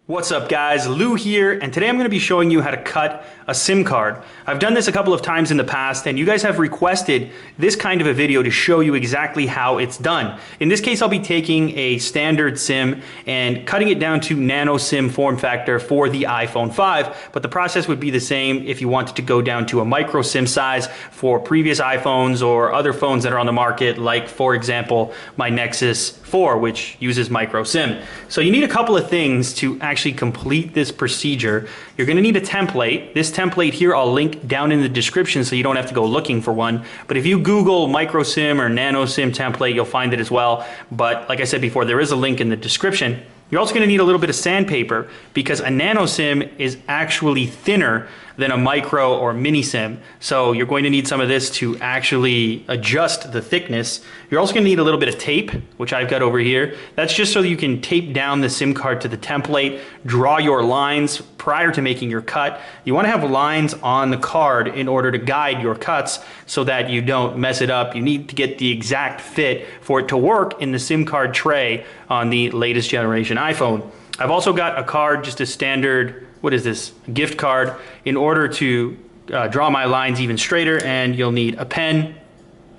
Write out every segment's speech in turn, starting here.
What's up guys, Lou here, and today I'm going to be showing you how to cut a SIM card. I've done this a couple of times in the past and you guys have requested this kind of a video to show you exactly how it's done. In this case I'll be taking a standard SIM and cutting it down to Nano SIM form factor for the iPhone 5, but the process would be the same if you wanted to go down to a micro SIM size for previous iPhones or other phones that are on the market, like for example my NExus 4, which uses micro SIM. So you need a couple of things to actually complete this procedure. You're going to need a template. This template here I'll link down in the description so you don't have to go looking for one. But if you Google micro SIM or nano SIM template, you'll find it as well. But like I said before, there is a link in the description. You're also going to need a little bit of sandpaper because a nano SIM is actually thinner than a micro or mini SIM. So you're going to need some of this to actually adjust the thickness. You're also going to need a little bit of tape, which I've got over here. That's just so you can tape down the SIM card to the template, draw your lines prior to making your cut. You want to have lines on the card in order to guide your cuts so that you don't mess it up. You need to get the exact fit for it to work in the SIM card tray on the latest generation iPhone. I've also got a card, just a standard, what is this, gift card, in order to draw my lines even straighter, and you'll need a pen.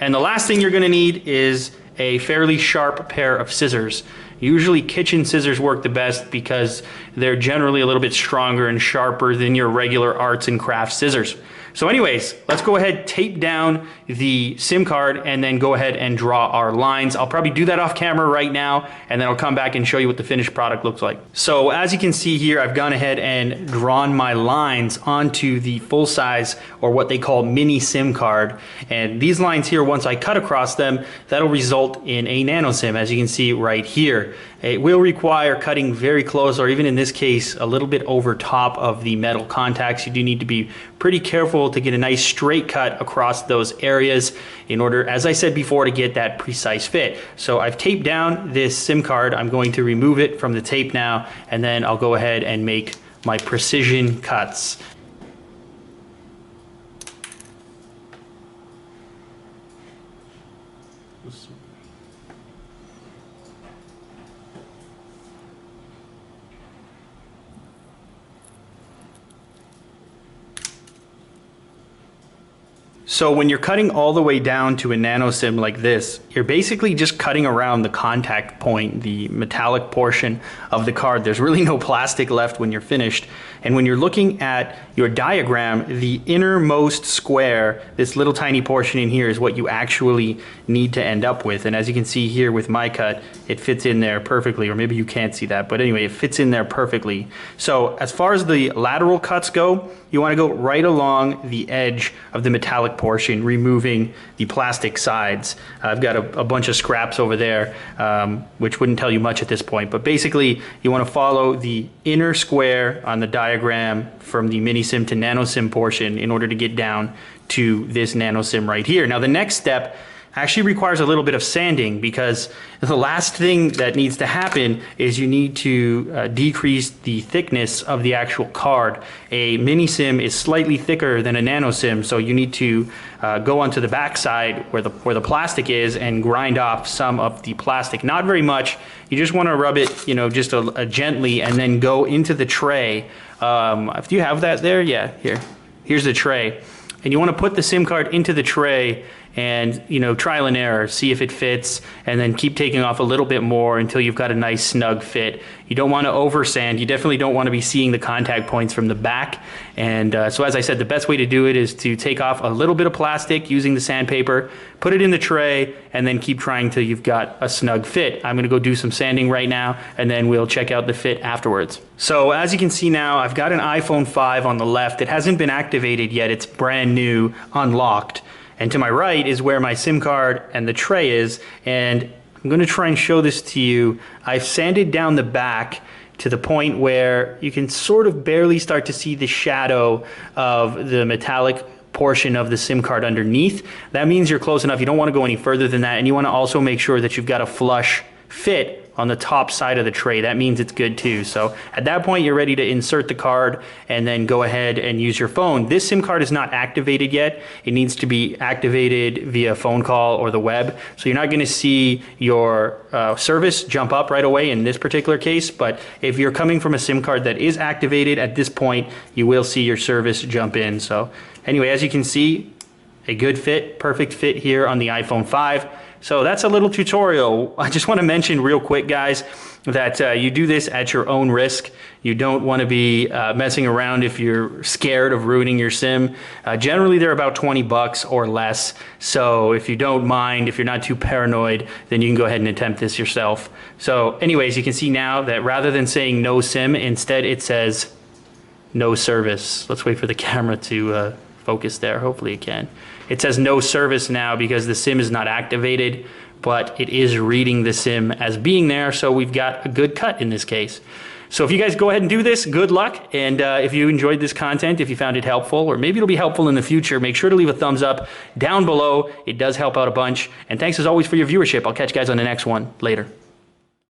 And the last thing you're going to need is a fairly sharp pair of scissors. Usually kitchen scissors work the best because they're generally a little bit stronger and sharper than your regular arts and crafts scissors. So anyways, let's go ahead, tape down the SIM card, and then go ahead and draw our lines. I'll probably do that off camera right now, and then I'll come back and show you what the finished product looks like. So as you can see here, I've gone ahead and drawn my lines onto the full size, or what they call mini SIM card. And these lines here, once I cut across them, that'll result in a nano SIM, as you can see right here. It will require cutting very close, or even in this case, a little bit over top of the metal contacts. You do need to be pretty careful to get a nice straight cut across those areas in order, as I said before, to get that precise fit. So I've taped down this SIM card. I'm going to remove it from the tape now, and then I'll go ahead and make my precision cuts. So when you're cutting all the way down to a nano SIM like this, you're basically just cutting around the contact point, the metallic portion of the card. There's really no plastic left when you're finished. And when you're looking at your diagram, the innermost square, this little tiny portion in here, is what you actually need to end up with. And as you can see here with my cut, it fits in there perfectly, or maybe you can't see that, but anyway, it fits in there perfectly. So as far as the lateral cuts go, you want to go right along the edge of the metallic portion, removing the plastic sides. I've got a bunch of scraps over there, which wouldn't tell you much at this point, but basically you want to follow the inner square on the diagram from the mini SIM to nano SIM portion in order to get down to this nano SIM right here. Now the next step actually requires a little bit of sanding, because the last thing that needs to happen is you need to decrease the thickness of the actual card. A mini SIM is slightly thicker than a nano SIM, so you need to go onto the back side where the plastic is and grind off some of the plastic. Not very much. You just want to rub it, you know, just gently, and then go into the tray. Do you have that there? Yeah, here's the tray. And you want to put the SIM card into the tray and, you know, trial and error, see if it fits, and then keep taking off a little bit more until you've got a nice snug fit. You don't want to over sand. You definitely don't want to be seeing the contact points from the back. And so as I said, the best way to do it is to take off a little bit of plastic using the sandpaper, put it in the tray, and then keep trying till you've got a snug fit. I'm going to go do some sanding right now, and then we'll check out the fit afterwards. So as you can see now, I've got an iPhone 5 on the left. It hasn't been activated yet. It's brand new, unlocked. And to my right is where my SIM card and the tray is. And I'm going to try and show this to you. I've sanded down the back to the point where you can sort of barely start to see the shadow of the metallic portion of the SIM card underneath. That means you're close enough. You don't want to go any further than that. And you want to also make sure that you've got a flush fit on the top side of the tray. That means it's good too. So at that point, you're ready to insert the card and then go ahead and use your phone. This SIM card is not activated yet. It needs to be activated via phone call or the web. So you're not going to see your service jump up right away in this particular case. But if you're coming from a SIM card that is activated at this point, you will see your service jump in. So anyway, as you can see, a good fit, perfect fit here on the iPhone 5. So that's a little tutorial. I just want to mention real quick, guys, that you do this at your own risk. You don't want to be messing around if you're scared of ruining your SIM. Generally, they're about 20 bucks or less. So if you don't mind, if you're not too paranoid, then you can go ahead and attempt this yourself. So anyways, you can see now that rather than saying no SIM, instead it says no service. Let's wait for the camera to focus there. Hopefully it can. It says no service now because the SIM is not activated, but it is reading the SIM as being there, so we've got a good cut in this case. So if you guys go ahead and do this, good luck. And if you enjoyed this content, if you found it helpful, or maybe it'll be helpful in the future, make sure to leave a thumbs up down below. It does help out a bunch. And thanks as always for your viewership. I'll catch you guys on the next one. Later.